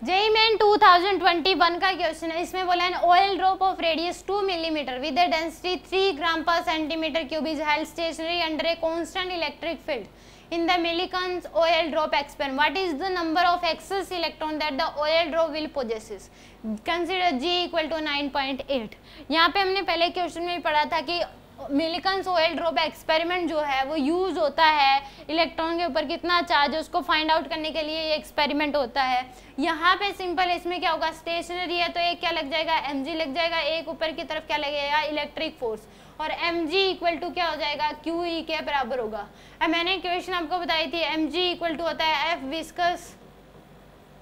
JEE main 2021 का question है, इसमें बोला है oil drop of radius 2 millimetre with the density 3 gram per centimetre cube is held stationary under a constant electric field in the Millikan's oil drop experiment. What is the number of excess electron that the oil drop will possesses. Consider G equal to 9.8. यहाँ पे हमने पहले question में भी पढ़ा था कि मिलीकन्स oil drop experiment जो है वो यूज होता है इलेक्ट्रॉन के ऊपर कितना चार्ज है उसको फाइंड आउट करने के लिए ये एक्सपेरिमेंट होता है. यहाँ पे सिंपल इसमें क्या होगा, स्टेशनरी है तो एक क्या लग जाएगा, mg लग जाएगा, एक ऊपर की तरफ क्या लगेगा, इलेक्ट्रिक फोर्स, और mg इक्वल टू क्या हो जाएगा, QE के बराबर होगा. अब मैंने क्वेश्चन आपको बताई थी mg इक्वल टू होता है F विस्कस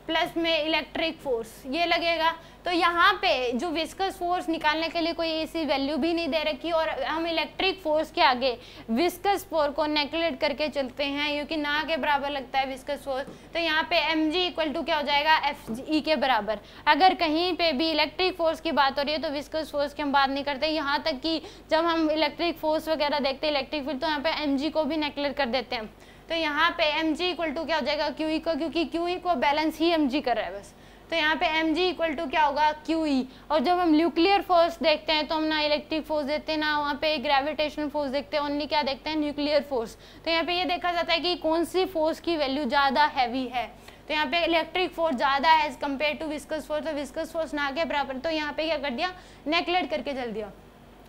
प्लस में इलेक्ट्रिक फोर्स, ये लगेगा. तो यहाँ पे जो विस्कस फोर्स निकालने के लिए कोई ऐसी वैल्यू भी नहीं दे रखी और हम इलेक्ट्रिक फोर्स के आगे विस्कस फोर्स को नेगलेक्ट करके चलते हैं क्योंकि ना के बराबर लगता है विस्कस फोर्स. तो यहाँ पे mg इक्वल टू क्या हो जाएगा, Fe के बराबर. अगर कहीं पे भी इलेक्ट्रिक फोर्स की बात हो रही है तो विस्कस फोर्स की हम बात नहीं करते, यहाँ तक कि जब हम इलेक्ट्रिक फोर्स वगैरह देखते हैं इलेक्ट्रिक फील्ड तो यहाँ पे mg को भी नेगलेक्ट कर देते हैं. तो यहाँ पे mg इक्वल टू क्या हो जाएगा, QE को, क्योंकि QE को बैलेंस ही mg कर रहा है बस. तो यहाँ पे mg इक्वल टू क्या होगा, QE. और जब हम न्यूक्लियर फोर्स देखते हैं तो हम ना इलेक्ट्रिक फोर्स देखते हैं ना वहाँ पे ग्रेविटेशनल फोर्स देखते हैं, ओनली क्या देखते हैं, न्यूक्लियर फोर्स. तो यहाँ पे ये देखा जाता है कि कौन सी फोर्स की वैल्यू ज़्यादा हैवी है. तो यहाँ पे इलेक्ट्रिक फोर्स ज़्यादा है as compare to viscous force, तो विस्कस फोर्स ना के बराबर. तो यहाँ पे क्या कर दिया, नेगलेक्ट करके चल दिया.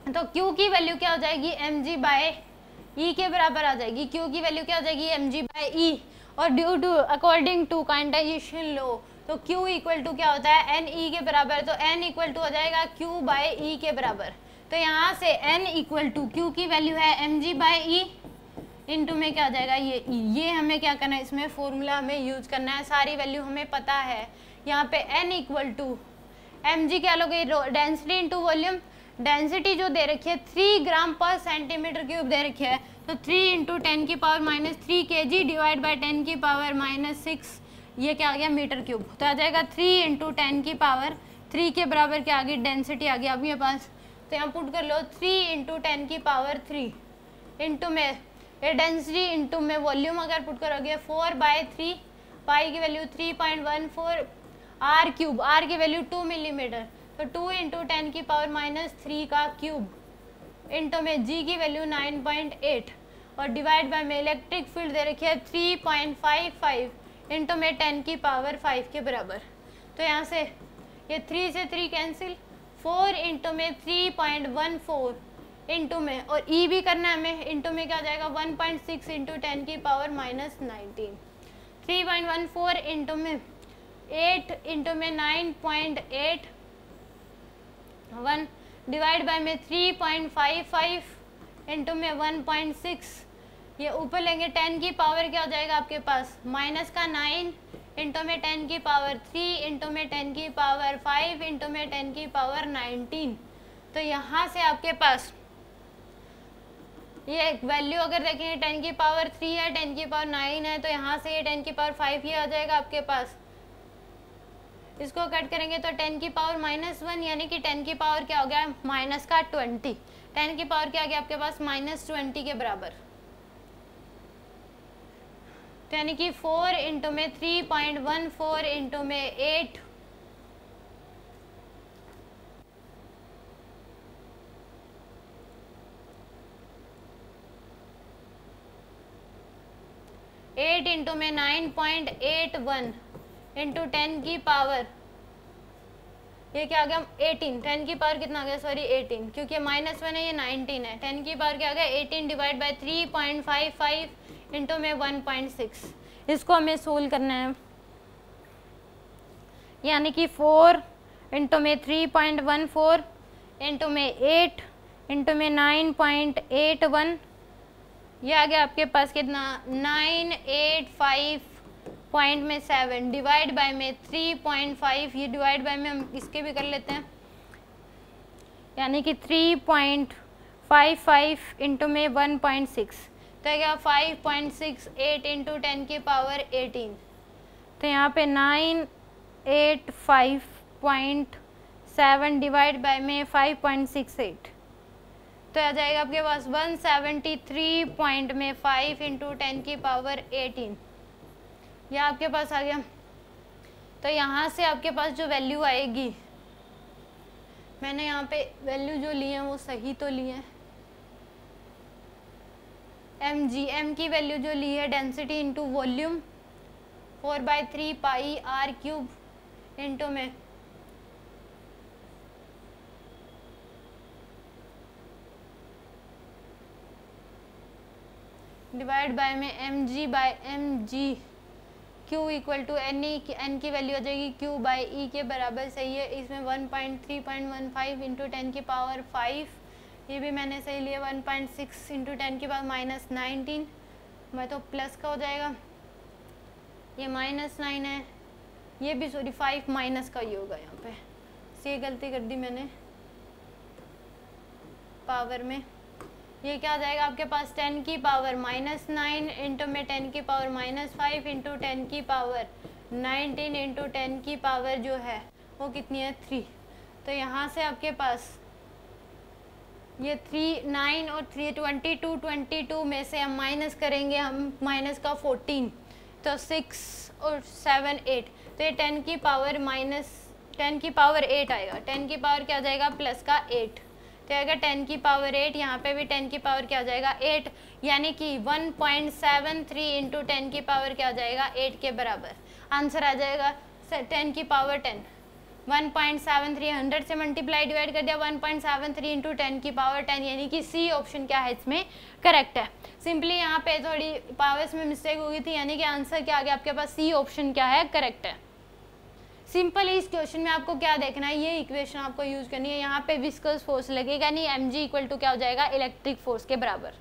तो Q की वैल्यू क्या हो जाएगी, mg बाय E के बराबर आ जाएगी. Q की वैल्यू क्या हो जाएगी, mg बाय E. और due to according to quantisation law तो Q इक्वल टू क्या होता है, NE के बराबर. तो N इक्वल टू हो जाएगा Q बाय E के बराबर. तो यहाँ से N इक्वल टू Q की वैल्यू है mg बाय E इंटू में क्या हो जाएगा, ये E. ये हमें क्या करना है, इसमें फॉर्मूला हमें यूज करना है, सारी वैल्यू हमें पता है. यहाँ पे N इक्वल टू mg क्या लोगे, डेंसिटी इंटू वॉल्यूम. डेंसिटी जो दे रखी है 3 ग्राम पर सेंटीमीटर क्यूब दे रखी है, तो 3 इंटू 10 की power minus 3 kg divide by 10 की पावर माइनस 6, ये क्या आ गया, मीटर क्यूब. तो आ जाएगा 3 इंटू 10 की पावर 3 के बराबर क्या आ गई, डेंसिटी आ गई अभी मेरे पास. तो यहाँ पुट कर लो 3 इंटू 10 की पावर 3 इंटू में ये डेंसिटी इंटू में वॉल्यूम अगर पुट करोगे 4/3, पाई की वैल्यू 3.14, आर क्यूब, आर की वैल्यू 2 मिलीमीटर, तो 2 इंटू 10 की पावर माइनस 3 का क्यूब इंटू में जी की वैल्यू 9.8 और डिवाइड बाय में इलेक्ट्रिक फील्ड दे रखी है 3.55 इंटू में 10 की पावर 5 के बराबर. तो यहाँ से ये 3 से 3 कैंसिल, 4 इंटू में 3.14 इंटू में, और ई भी करना है हमें, इंटू में क्या आ जाएगा 1.6 इंटू 10 की पावर माइनस 19, 3.14 इंटू में 8 इंटू में 9.8 1 डिवाइड बाय में 3.55 इंटू में 1.6, ये ऊपर लेंगे 10 की पावर क्या हो जाएगा आपके पास, माइनस का 9 इंटू में 10 की पावर 3 इंटू में 10 की पावर 5 इंटू में 10 की पावर 19. तो यहाँ से आपके पास ये वैल्यू अगर देखेंगे 10 की पावर 3 है, 10 की पावर 9 है, तो यहाँ से ये 10 की पावर 5 ही आ जाएगा आपके पास. इसको कट करेंगे तो 10 की पावर -1 यानी कि 10 की पावर क्या हो गया, माइनस का 20, 10 की पावर क्या आ गया आपके पास -20 के बराबर. तो यानी कि 4 इंटू में 3.14 इंटू में 8 इंटू में 9.81 इंटू 10 की पावर ये क्या आ गया 18, 10 की पावर कितना आ गया, सॉरी 18, क्योंकि -1 है ये 19 है, 10 की पावर क्या आ गया 18 डिवाइड बाय 3.55 इंटू में 1.6. इसको हमें सोल्व करना है, यानी कि 4 इंटू में 3.14 इंटू में 8 इंटू में 9.81, ये आ गया आपके पास कितना 985.7 डिवाइड बाय में 3.5, ये डिवाइड बाय में हम इसके भी कर लेते हैं, यानी कि 3.55 इंटू में 1.6, तो क्या 5.68 इंटू 10 की पावर 18. तो यहाँ पे 985.7 डिवाइड बाय में 5.68, तो आ जाएगा आपके पास 173.5 इंटू 10 की पावर 18, यह आपके पास आ गया. तो यहाँ से आपके पास जो वैल्यू आएगी, मैंने यहाँ पे वैल्यू जो ली है वो सही तो ली है, एम की वैल्यू जो ली है density into volume 4/3 pi r cube into में डिवाइड बाय में mg q equal to n की वैल्यू आ जाएगी q बाई ई के बराबर, सही है। इसमें 1.3.15 इंटू 10 की पावर 5, ये भी मैंने सही लिया। 1.6 इंटू 10 की पावर -19, मैं तो प्लस का हो जाएगा, ये -9 है, ये भी सॉरी 5 माइनस का ही होगा यहाँ पे, ये गलती कर दी मैंने पावर में। ये क्या आ जाएगा आपके पास 10 की पावर -9 इंटू में 10 की पावर -5 इंटू 10 की पावर 19 इंटू 10 की पावर जो है वो कितनी है 3। तो यहाँ से आपके पास ये 3 9 और 3 22 में से हम माइनस करेंगे, हम माइनस का 14, तो 6 और 7 8, तो ये 10 की पावर 8 आएगा। 10 की पावर क्या आ जाएगा प्लस का 8, तो आएगा 10 की पावर 8, यहाँ पे भी 10 की पावर क्या आ जाएगा 8, यानी कि 1.73 इंटू 10 की पावर क्या आ जाएगा 8 के बराबर। आंसर आ जाएगा 10 की पावर 10, 1.73 100 से मल्टीप्लाई डिवाइड कर दिया 1.73 इंटू 10 की पावर 10, यानी कि सी ऑप्शन क्या है इसमें करेक्ट है। सिंपली यहाँ पे थोड़ी पावर्स में मिस्टेक हो गई थी, यानी कि आंसर क्या आ गया आपके पास सी ऑप्शन क्या है करेक्ट है। सिंपल इस क्वेश्चन में आपको क्या देखना है, ये इक्वेशन आपको यूज करनी है। यहाँ पे विस्कस फोर्स लगेगा नहीं, mg इक्वल टू क्या हो जाएगा इलेक्ट्रिक फोर्स के बराबर।